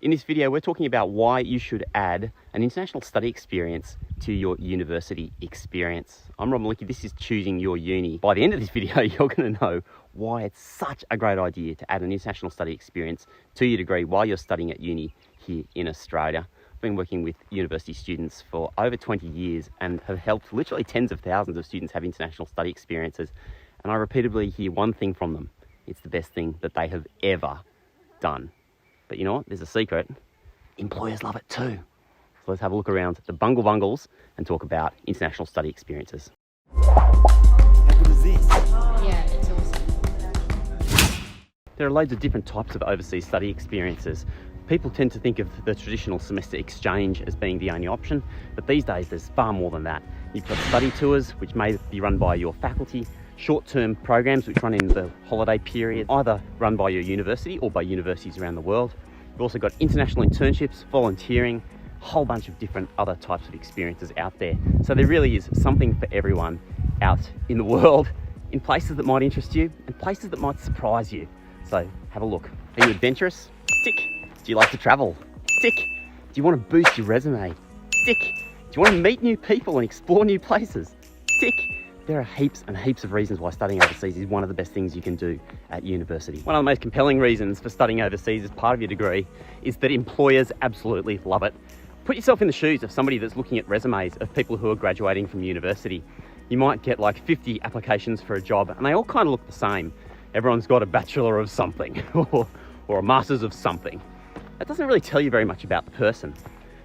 In this video, we're talking about why you should add an international study experience to your university experience. I'm Rob Malicki, this is Choosing Your Uni. By the end of this video, you're going to know why it's such a great idea to add an international study experience to your degree while you're studying at uni here in Australia. I've been working with university students for over 20 years and have helped literally tens of thousands of students have international study experiences. And I repeatedly hear one thing from them: it's the best thing that they have ever done. But you know what? There's a secret. Employers love it too. So let's have a look around the Bungle Bungles and talk about international study experiences. How good is this? Yeah, it's awesome. There are loads of different types of overseas study experiences. People tend to think of the traditional semester exchange as being the only option, but these days there's far more than that. You've got study tours, which may be run by your faculty, short-term programs which run in the holiday period, either run by your university or by universities around the world. You've also got international internships, volunteering, a whole bunch of different other types of experiences out there. So there really is something for everyone out in the world, in places that might interest you and places that might surprise you. So have a look. Are you adventurous? Tick. Do you like to travel? Tick. Do you want to boost your resume? Tick. Do you want to meet new people and explore new places? Tick. There are heaps and heaps of reasons why studying overseas is one of the best things you can do at university. One of the most compelling reasons for studying overseas as part of your degree is that employers absolutely love it. Put yourself in the shoes of somebody that's looking at resumes of people who are graduating from university. You might get like 50 applications for a job and they all kind of look the same. Everyone's got a bachelor of something or a master's of something. That doesn't really tell you very much about the person.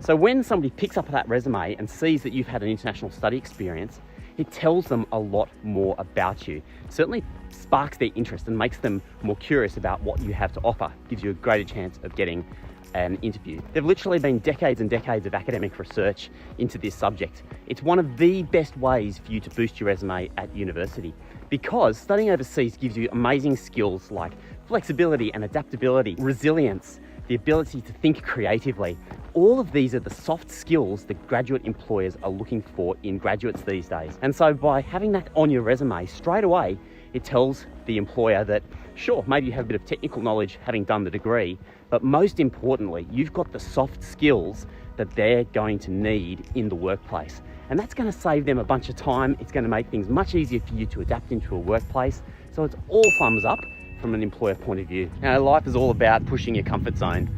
So when somebody picks up that resume and sees that you've had an international study experience, it tells them a lot more about you. It certainly sparks their interest and makes them more curious about what you have to offer. Gives you a greater chance of getting an interview. There've literally been decades and decades of academic research into this subject. It's one of the best ways for you to boost your resume at university, because studying overseas gives you amazing skills like flexibility and adaptability, resilience, the ability to think creatively. All of these are the soft skills that graduate employers are looking for in graduates these days. And so by having that on your resume straight away, it tells the employer that, sure, maybe you have a bit of technical knowledge having done the degree, but most importantly, you've got the soft skills that they're going to need in the workplace. And that's going to save them a bunch of time. It's going to make things much easier for you to adapt into a workplace. So it's all thumbs up from an employer point of view. Now, life is all about pushing your comfort zone.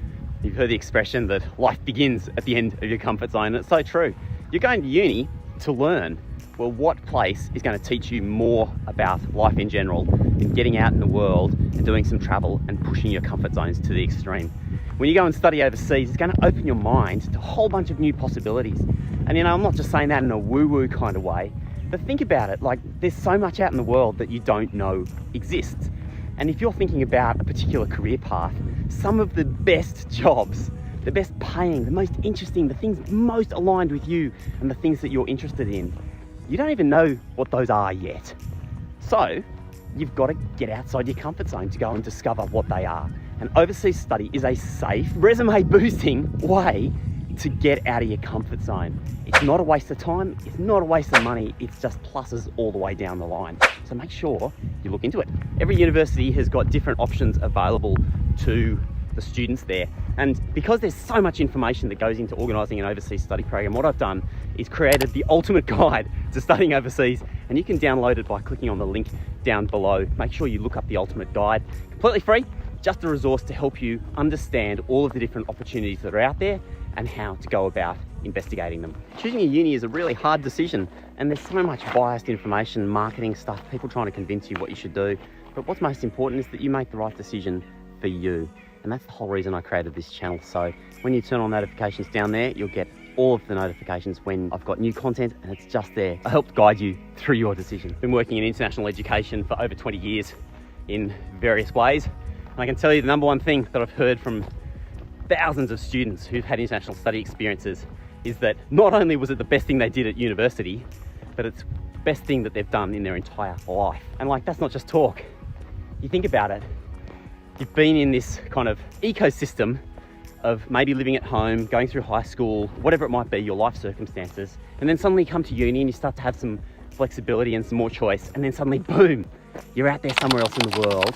You've heard the expression that life begins at the end of your comfort zone, and it's so true. You're going to uni to learn. Well, what place is going to teach you more about life in general than getting out in the world and doing some travel and pushing your comfort zones to the extreme? When you go and study overseas, it's going to open your mind to a whole bunch of new possibilities. And you know, I'm not just saying that in a woo-woo kind of way, but think about it, like there's so much out in the world that you don't know exists. And if you're thinking about a particular career path, some of the best jobs, the best paying, the most interesting, the things most aligned with you and the things that you're interested in, you don't even know what those are yet. So you've got to get outside your comfort zone to go and discover what they are. And overseas study is a safe, resume boosting way to get out of your comfort zone. It's not a waste of time, it's not a waste of money, it's just pluses all the way down the line. So make sure you look into it. Every university has got different options available to the students there. And because there's so much information that goes into organising an overseas study program, what I've done is created the ultimate guide to studying overseas, and you can download it by clicking on the link down below. Make sure you look up the ultimate guide. Completely free, just a resource to help you understand all of the different opportunities that are out there and how to go about investigating them. Choosing a uni is a really hard decision, and there's so much biased information, marketing stuff, people trying to convince you what you should do. But what's most important is that you make the right decision for you. And that's the whole reason I created this channel. So when you turn on notifications down there, you'll get all of the notifications when I've got new content, and it's just there. I helped guide you through your decision. I've been working in international education for over 20 years in various ways. And I can tell you the number one thing that I've heard from thousands of students who've had international study experiences is that not only was it the best thing they did at university, but it's the best thing that they've done in their entire life. And like, that's not just talk. You think about it, you've been in this kind of ecosystem of maybe living at home, going through high school, whatever it might be, your life circumstances, and then suddenly you come to uni and you start to have some flexibility and some more choice, and then suddenly, boom, you're out there somewhere else in the world,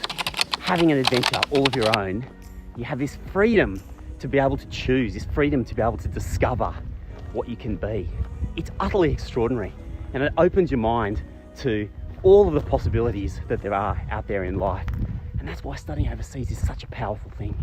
having an adventure all of your own. You have this freedom to be able to choose, this freedom to be able to discover what you can be. It's utterly extraordinary, and it opens your mind to all of the possibilities that there are out there in life. And that's why studying overseas is such a powerful thing.